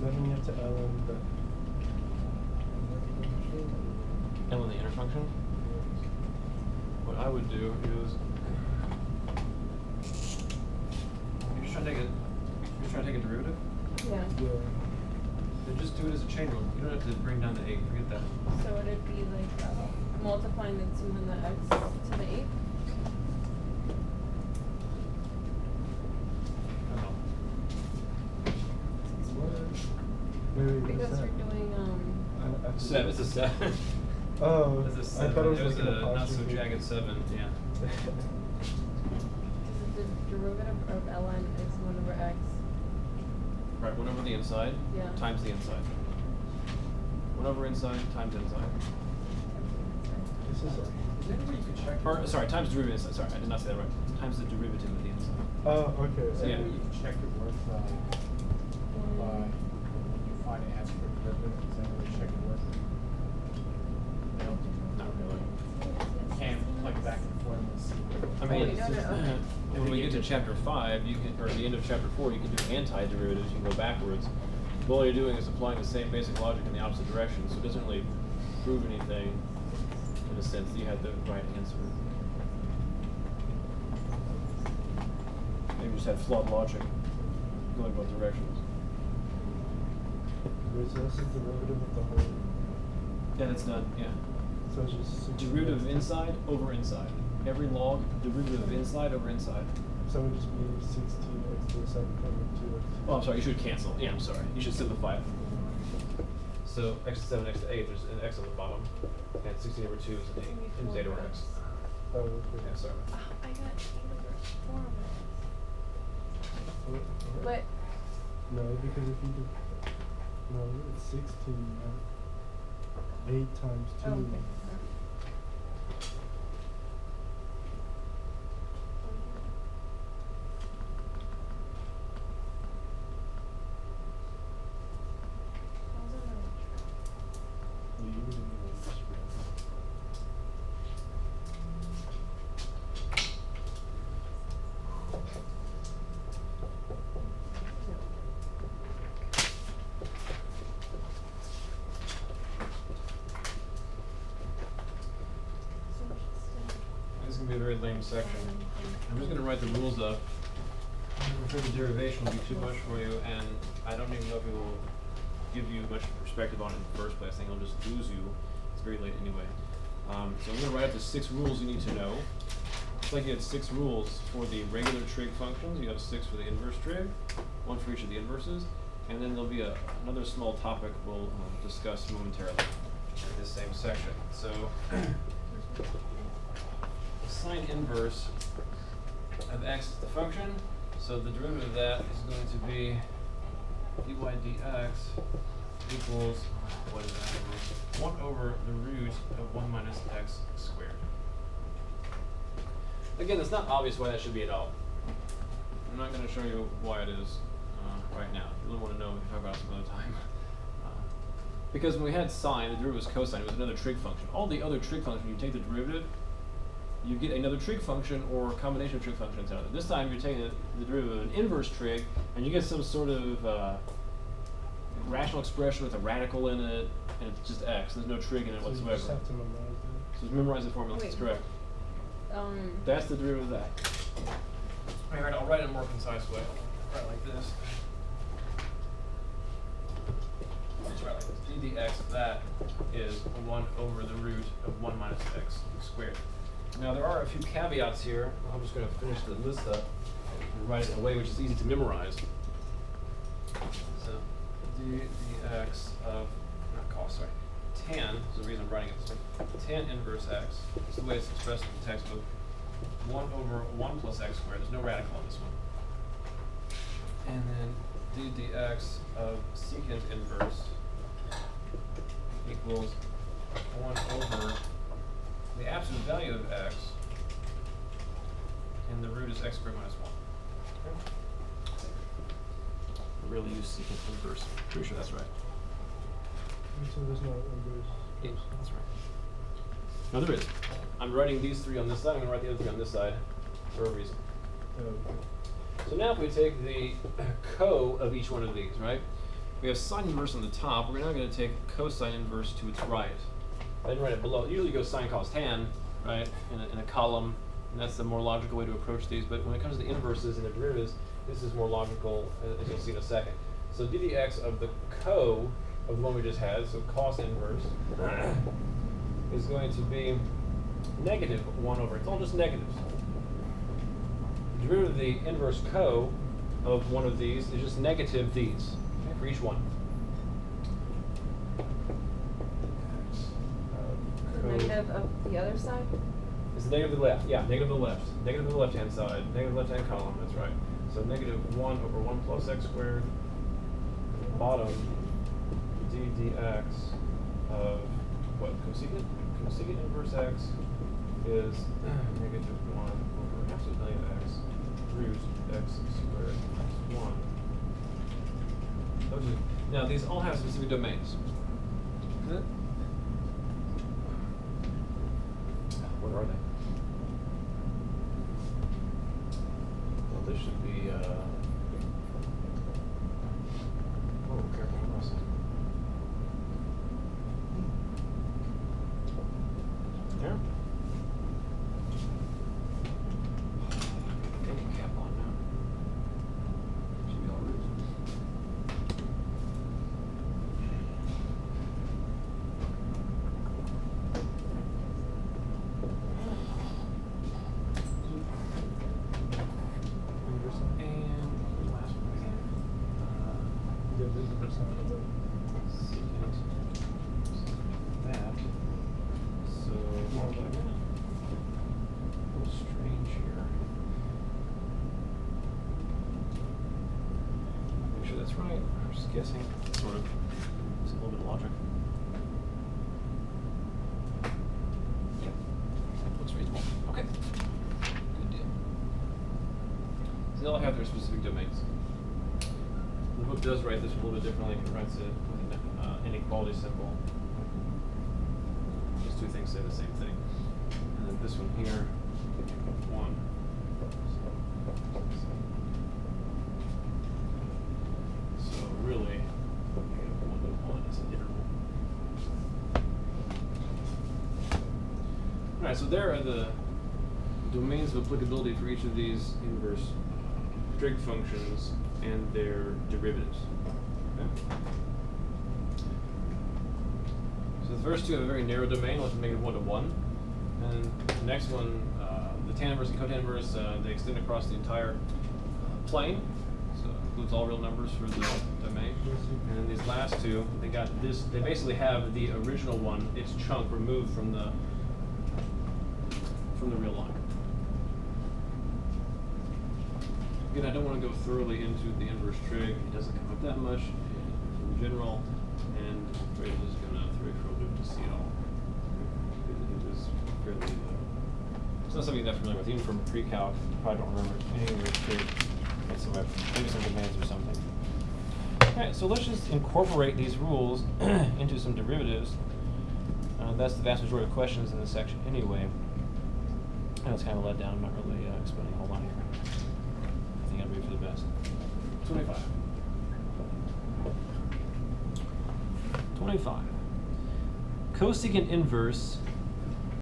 Nothing yet to ln, but ln the inner function. What I would do is you're just trying to take a derivative. Yeah. Then just do it as a chain rule. You don't have to bring down the 8. Forget that. So would it be like multiplying the 2 and the x to the 8? wait, Because what's we're that? doing Seven. It's a 7. Oh, It's a 7. I thought it was There's like an a not so apostrophe. jagged 7. Yeah. the derivative of ln is 1 over x. Right. 1 over the inside. Yeah. Times the inside. 1 over inside times inside. This is Is there any way you could check? Or sorry, times derivative inside. Sorry, I did not say that right. Times the derivative of the inside. oh, okay. Is there Yeah. any way you can check your work by you find an answer for a derivative? Is there any way to check your work? No. Not really. Can't plug it back in the formula and see. I mean, no. when we get to chapter 5, you can, or at the end of chapter 4, you can do anti-derivatives. You can go backwards. But all you're doing is applying the same basic logic in the opposite direction, so it doesn't really prove anything in a sense that you had the right answer. Maybe you just had flawed logic going both directions. Wait, so this is the derivative of the whole. Yeah, that's done. Yeah. So it's just 16 Derivative of inside over inside. Every log, derivative of inside over inside. So it would just be 16x to the 7 over 2x. Oh, I'm sorry, you should cancel. Yeah, I'm sorry. You should simplify it. So x to 7, x to 8, there's an x on the bottom. And 16 over 2 is an 8 in zeta over x. Oh, okay. Yeah, sorry. I got 8 over 4 over What? x. But No, because if you do. No, it's 16, right? 8 times 2. oh, okay. You would have been this This is going to be a very lame section. I'm just going to write the rules up. I'm sure the derivation will be too much for you, and I don't even know if it will give you much perspective on it in the first place. I think it'll just lose you. It's very late anyway. So I'm going to write up the 6 rules you need to know. It's like you had 6 rules for the regular trig functions. You have 6 for the inverse trig, 1 for each of the inverses, and then there'll be another small topic we'll discuss momentarily in this same section. So sine inverse of x is the function, so the derivative of that is going to be dy dx equals, what is that, 1 over the root of 1 minus x squared. Again, it's not obvious why that should be at all. I'm not going to show you why it is right now. If you really want to know, we can talk about it some other time. Because when we had sine, the derivative was cosine, it was another trig function. All the other trig functions, when you take the derivative, you get another trig function or a combination of trig functions out of it. This time you're taking the derivative of an inverse trig, and you get some sort of rational expression with a radical in it, and it's just x. There's no trig in it So whatsoever. you just have to memorize it. So just memorize the formula. Wait. That's correct. That's the derivative of that. All right, I'll write it in a more concise way. I'll write like this. Let's write like this. d dx of that is 1 over the root of 1 minus x squared. Now there are a few caveats here. I'm just going to finish the list up and write it in a way which is easy to memorize. So d dx of, not cos, sorry, tan is the reason I'm writing it this way. Tan inverse x is the way it's expressed in the textbook. 1 over 1 plus x squared. There's no radical on this one. And then d dx of secant inverse equals 1 over the absolute value of x, and the root is x squared minus 1. Okay. I really use secant inverse. Pretty sure that's right. So there's no inverse. Yeah, that's right. No, there is. I'm writing these 3 on this side. I'm going to write the other 3 on this side for a reason. Okay. So now if we take the co of each one of these, right? we have sine inverse on the top. We're now going to take cosine inverse to its right. I didn't write it below. Usually you go sine, cos, tan, right, in a column, and that's the more logical way to approach these. But when it comes to the inverses and the derivatives, this is more logical, as you'll see in a second. So d dx of the co of the one we just had, so cos inverse, is going to be negative 1 over, it's all just negatives. The derivative of the inverse co of one of these is just negative these, okay, for each one. The negative of the other side? It's the negative of the left, yeah, negative of the left. Negative of the left-hand side, negative left-hand column, that's right. So negative 1 over 1 plus x squared, bottom, d dx of what, cosecant? Cosecant inverse x is negative 1 over half a million x root x squared plus 1. Those are, now, these all have specific domains. Good? Where are they? Well, this should be, oh, careful, hold on a second. There. Thinking cap on now. Should be all right. And last one again. Secant that. So, hold on a minute. A little strange here. Make sure that's right. I'm just guessing. Sort of. It's a little bit of logic. Yep. Looks reasonable. Okay. Good deal. So they all have their specific domains. The book does write this a little bit differently. It writes it with an inequality symbol. These two things say the same thing. And then this one here, 1. So really, negative 1 to 1 is an interval. All right, so there are the domains of applicability for each of these inverse trig functions and their derivatives. Okay. So the first two have a very narrow domain, like negative 1 to 1. And the next one, the tan inverse and cotan inverse, they extend across the entire plane. So it includes all real numbers for the domain. And then these last two, they got this, they basically have the original one, its chunk removed from the real line. Again, I don't want to go thoroughly into the inverse trig. It doesn't come up that much in general, and I'm afraid I'm just going to throw a loop to see it all. It is fairly, it's not something you're that familiar with, even from pre-calc. You probably don't remember any inverse trig. Maybe some domains or something. Alright, so let's just incorporate these rules into some derivatives. That's the vast majority of questions in this section anyway. I know it's kind of a letdown. I'm not really explaining a whole lot here. I think I'd read for the best. 25. 25. Cosecant inverse